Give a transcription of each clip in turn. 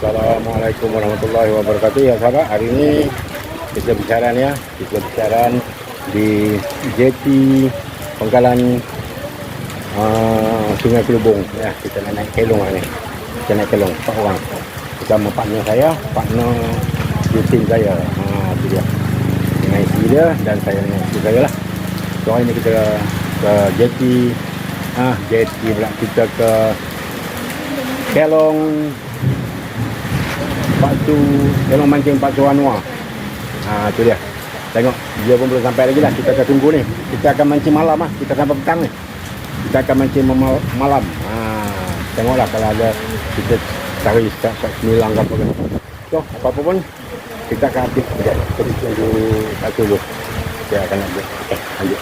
Assalamualaikum warahmatullahi wabarakatuh ya sahabat. Hari ini kita bicara di jeti Pangkalan Sungai Kelubung ya. Kita nak naik kelong ni. Kita naik kelong 4 orang. Bersama partner saya, partner tim saya. Itu dia. Dengan isteri dia dan saya dengan isteri saya lah. So hari ini kita ke jeti pula, kita ke kelong kelong mancing Pak Su Anwar. Itu dia. Tengok, dia pun belum sampai lagi lah. Kita akan tunggu ni. Kita akan mancing malam lah. Kita sampai petang ni. Kita akan mancing malam. Tengoklah kalau ada kita cari kat Semilang ke apa ke. So, apa-apa pun kita akan update. Kita tunggu satu dulu. Kita akan update. Okay, lanjut.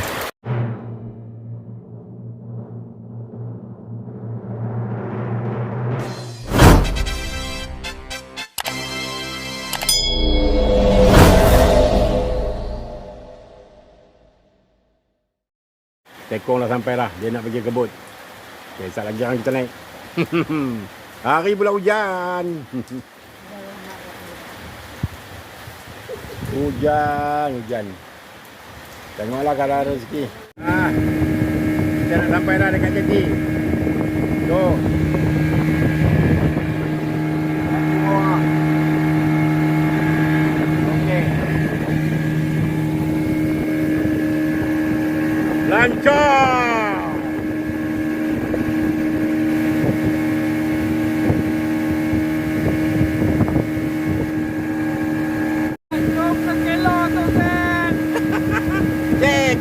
Tekong dah sampai lah. Dia nak pergi kebun. Okay, sekejap lagi orang kita naik. Hari pula hujan. Hujan. Tengoklah kalau ada rezeki. Kita nak sampai dah dekat jeti. Tuh. Lancar.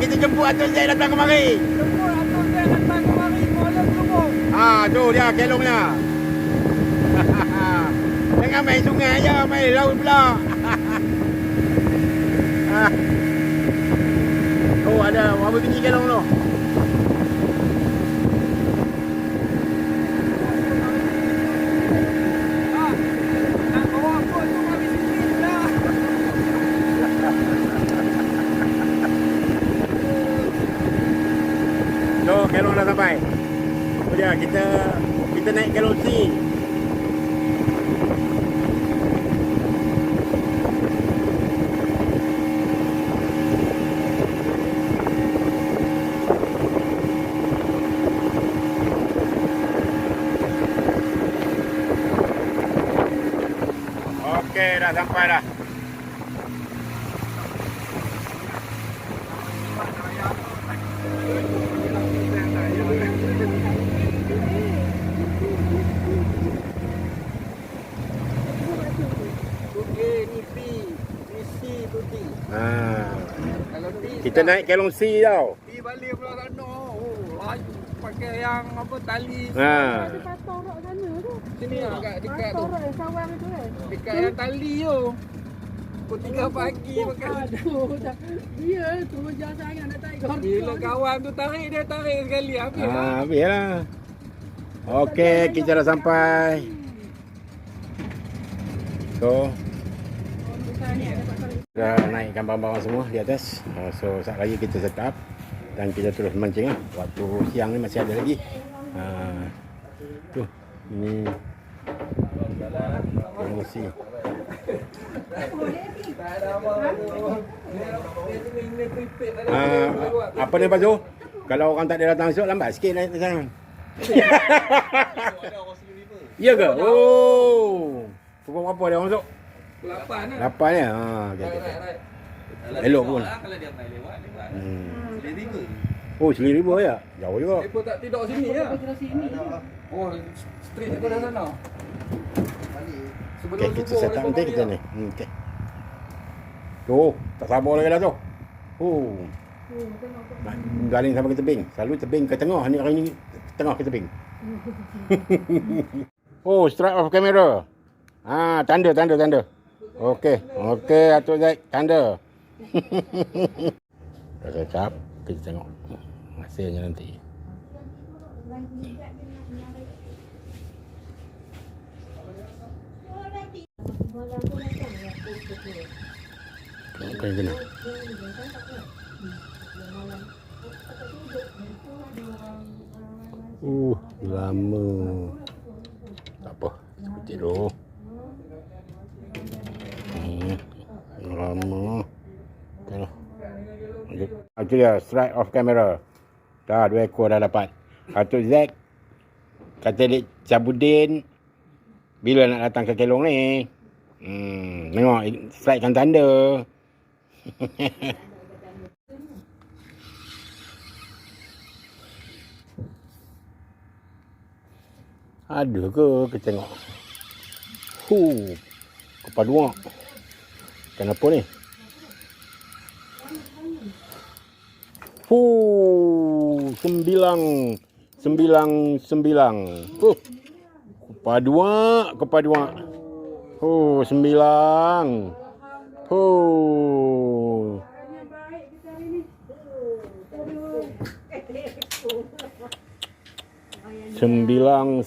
Kita jemput Atul Zaid datang kemari. Tu dia kelongnya. Jangan main sungai aja, main laut pula. Ada berapa biji kelong tu? Nak bawa apa tu habis sikit dah. So, kelong dah sampai. Oh dia, kita naik kelong C. Okey, dah sampai dah. Kita naik kelong C tau. Pergi balik pula sana. Laju pakai yang apa tali. Ada satu orang sana tu. Sini lah dekat tu. Orang sawang tu Dekat yang tali tu. Pukul 3 pagi pakai. Aduh, dia tu jangan sangat nak tarik korang. Bila kawan tu tarik, dia tarik sekali. Habis lah. Habis lah. Okey, kita dah sampai. So, dah naikkan barang-barang semua di atas. So, saat lagi kita set up dan kita terus mancing lah. Waktu siang ni masih ada lagi. Tu, ini promosi. Apa ni Pak Su? Kalau orang tak ada datang esok, lambat sikit naik ke sana. Ya ke? Oh. Pukul berapa dia orang masuk? 8 lah. 8 ya? Okay. Elok pun. Kalau dia main lewat. Seliriba. Oh, Seliriba ya? Jauh juga. Mereka tak tidur sini ya? Oh, straight daripada sana. Okay, kita set up nanti kita ni. Okay. Tu, tak sabar lagi dah tu. Nak galing sampai ke tebing. Selalu tebing ke tengah. Ni hari ni tengah ke tebing. Oh, strike off kamera. Tanda. Okey, Atuk Zaid, tanda. Dah cakap, kita tengok hasilnya nanti. Kena kena. Lama. Tak apa, tidur. Lama. Tengok. Lanjut. Itu dia, strike off camera. Dah, 2 ekor dah dapat. Atuk Zack kata Dek Cabudin bila nak datang ke Kelong ni. Tengok, strike kan tanda. Ada ke? Kita tengok. Kepaduak. Kenapa ni? Sembilang. Kepaduak. 9.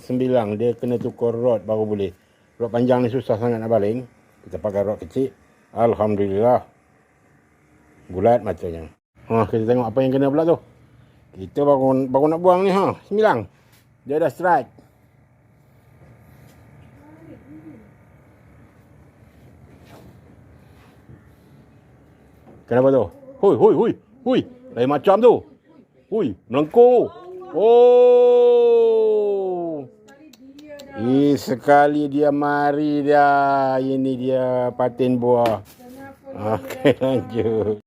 Sembilang. Dia kena tukar rod baru boleh. Rod panjang ni susah sangat nak baling. Kita pakai rod kecil. Alhamdulillah. Bulat macamnya. Kita tengok apa yang kena pula tu. Kita baru nak buang ni 9. Dia dah strike. Kenapa tu? Hui. Lain macam tu. Hui, melengkung. Sekali dia mari dah. Ini dia patin buah. Okey, lanjut.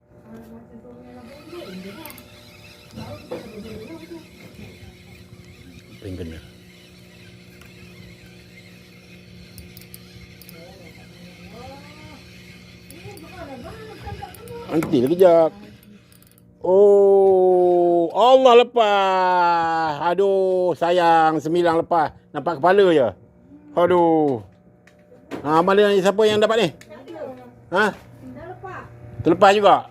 Apa yang kena? Nanti kejap. Allah lepas. Aduh, sayang. 9 lepas. Nampak kepala je. Aduh. Mana siapa yang dapat ni? Terlepas juga.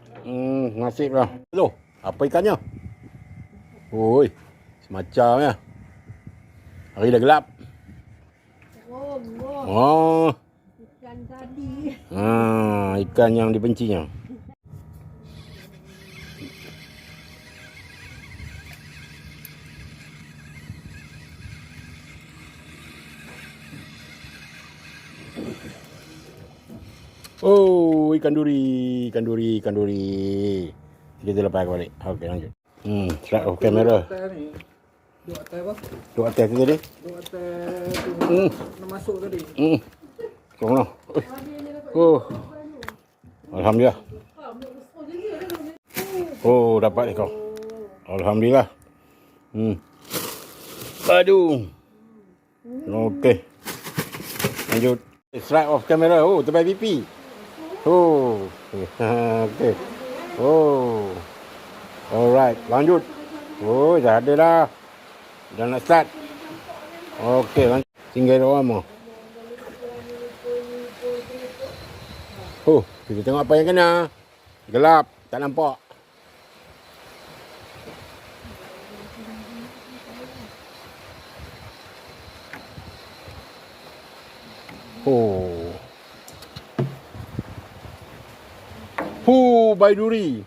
Nasib lah. Tu, apa ikannya? Oi, semacam ya. Hari dah gelap. Ikan tadi. Ikan yang dibencinya. Ikan duri. Kita lepas balik. Okey, lanjut. Strike off kamera. Duk atas apa? Duk atas tu tadi. Duk atas nak masuk tadi. Tengok. Alhamdulillah. Dapat ekor. Alhamdulillah. Aduh. Okey. Lanjut. Strike off kamera. Terbaik pipi. Okey. Alright, lanjut. Dah ada dah. Dah nak start. Okey, lanjut. Tinggal orang mau. Kita tengok apa yang kena. Gelap, tak nampak. Baiduri.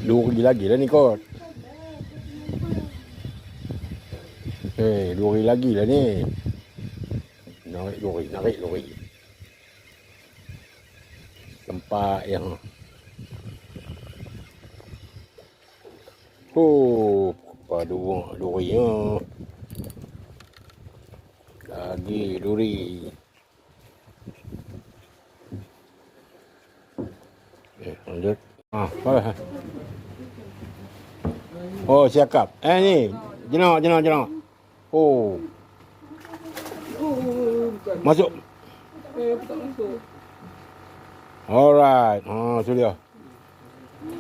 Duri lagi lah ni kot. Duri lagi lah ni. Narik duri. Tempat yang padu durinya. Lagi duri. Lanjut. Apa? Siakap. Ni. Jenok. Oh, Bukan. masuk. Tak masuk. Alright. Tu dia.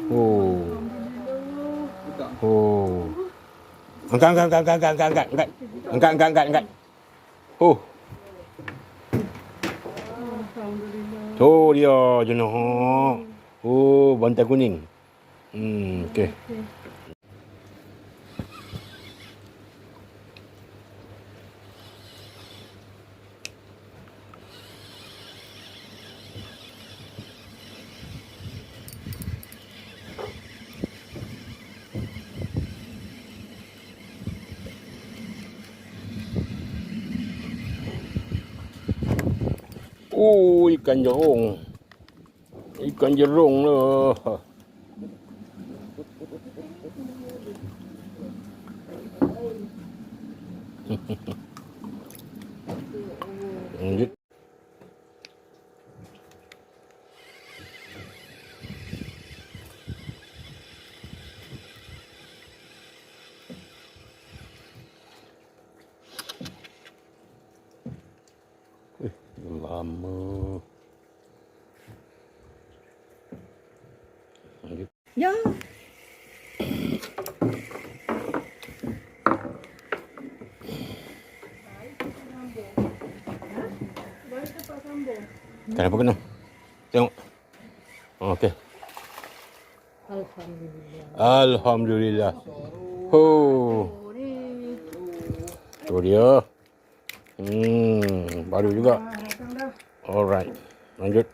Oh. Bukan. Oh. Angkat. Oh. Tu dia jenuh. Oh, bantai kuning. Okey. Oh, ikan jerung. Ikan jerung lah. Lanjut. Lama. Lanjut. Ya. Kenapa kena? Tengok. Okey. Alhamdulillah. Oh. Tu dia. Baru juga. Alright. Lanjut.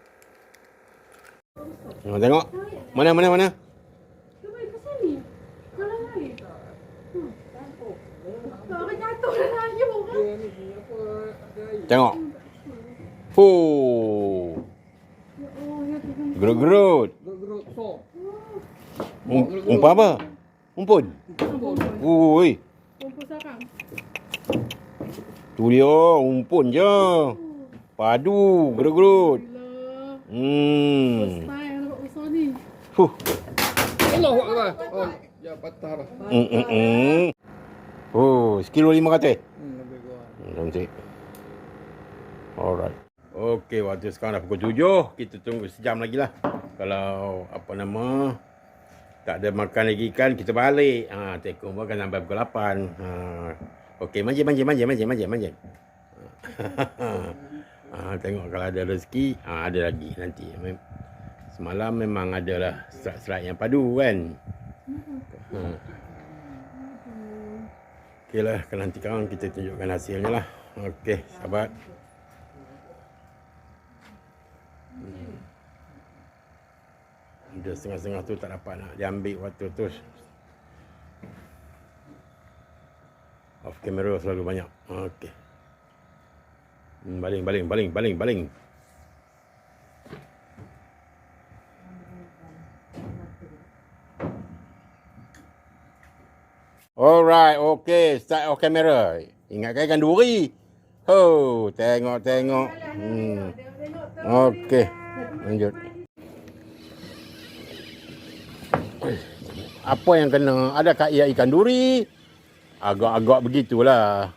Tengok. Mana? Cuba ke sini. Kalau lari. Tak akan jatuh dah lagi orang. Tengok. Oh. Gerut-gerut. Gerut sok. Umpan apa? Umpun. Ui. Kumpul sarang. Tu dia, umpun je. Padu, gerut-gerut. First time nampak besar ni. Allahu Akbar. Oh, ya patah dah. Oh, sekilo 500. Lebih kurang. Cantik. Alright. Okey, waktu sekarang dah pukul 7. Kita tunggu sejam lagi lah. Kalau apa nama, tak ada makan lagi ikan, kita balik. Tekong pun akan sampai pukul 8. Okey, manjing. Tengok kalau ada rezeki, ada lagi nanti. Semalam memang adalah serat-serat yang padu kan. Okey lah, nanti kawan kita tunjukkan hasilnya lah. Okey, sahabat. Dia setengah-setengah tu tak dapat nak diambil waktu tu. Off camera selalu banyak. Okey. Baling. Alright, okey, start off camera. Ingatkan ikan duri. Tengok. Okey, lanjut. Apa yang kena? Adakah ia ikan duri? Agak-agak begitulah.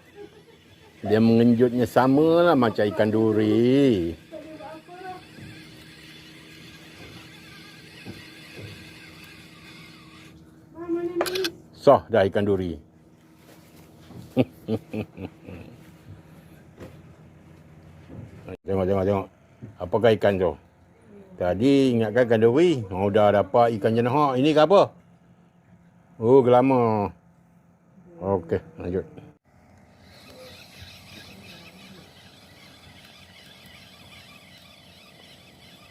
Dia mengenjutnya sama lah macam ikan duri. Sah dah ikan duri. Tengok. Apakah ikan tu? Tadi ingatkan ikan duri. Dah dapat ikan jenahak. Ini ke apa? Oh, gelama. Okey, lanjut.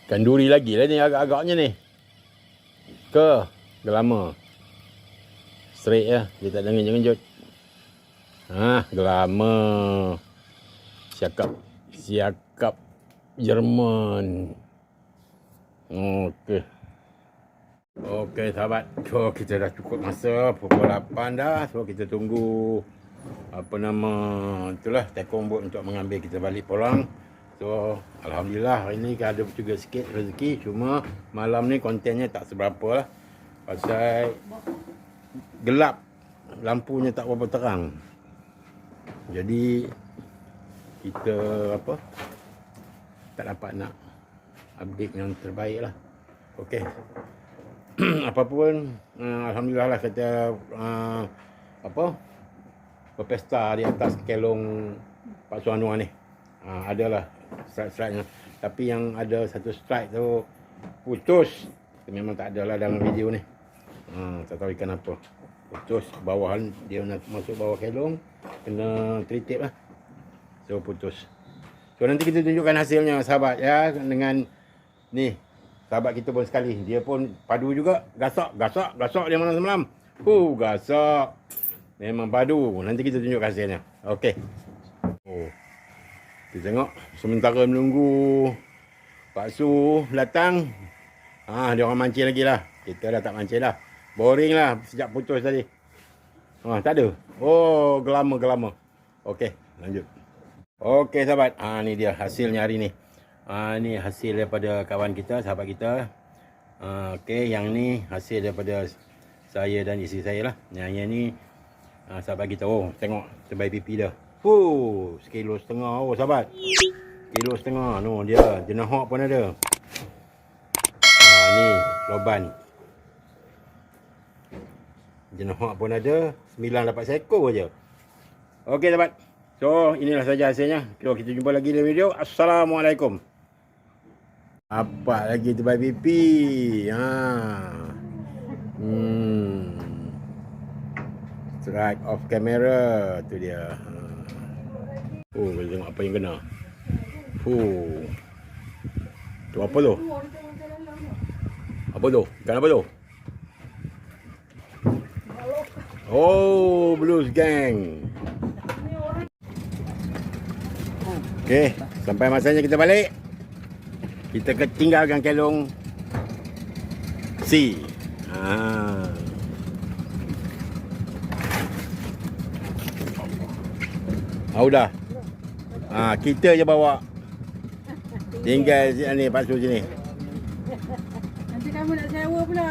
Ikan duri lagi lah ni agak-agaknya ni. Ke? Gelama. Straight ya. Dia tak dengar-dengar. Gelama. Siakap Jerman. Okey. Okey sahabat. So kita dah cukup masa pukul 8 dah. So kita tunggu apa nama itulah Tekong buat untuk mengambil kita balik pulang. So alhamdulillah hari ni ada juga sikit rezeki, cuma malam ni kontennya tak seberapa lah. Pasal gelap, lampunya tak berapa terang. Jadi kita apa, tak dapat nak update yang terbaik lah. Okey. Apapun, alhamdulillah lah kita berpesta di atas kelong Pak Suanua ni. Adalah strike-strike, tapi yang ada satu strike tu putus. Memang tak ada lah dalam video ni. Tak tahu ikan apa. Putus bawah, dia nak masuk bawah kelong, kena tritip lah. So putus. So nanti kita tunjukkan hasilnya sahabat ya, dengan ni sahabat kita pun sekali. Dia pun padu juga, gasak dia malam semalam. Gasak. Memang padu. Nanti kita tunjukkan hasilnya. Okey. Kita tengok sementara menunggu Pak Su datang. Dia orang mancing lagi lah. Kita dah tak mancing dah. Boring lah sejak putus tadi. Tak ada. Gelama. Okey, lanjut. Okey sahabat. Ni dia hasilnya hari ni. Ni hasil daripada kawan kita, sahabat kita. Okey, yang ni hasil daripada saya dan isteri saya lah. Yang ni sahabat kita. Tengok terbaik pipi dah. 1,5 kilo sahabat. 1,5 kilo. No, dia jenah hok pun ada. Ni loban. Jenah hok pun ada. 9 dapat seekor je. Okey sahabat. So inilah saja hasilnya. Kita jumpa lagi dalam video. Assalamualaikum. Apa lagi terbaik pipi? Strike off camera. Tu dia. Tengok apa yang kena. Tu apa tu? Apa tu? Ikan apa tu? Blues gang. Okey, sampai masanya kita balik. Kita tinggalkan kelong C. Udah. Kita je bawa. Tinggal ni Pak Su sini. Nanti kamu nak sewa pula.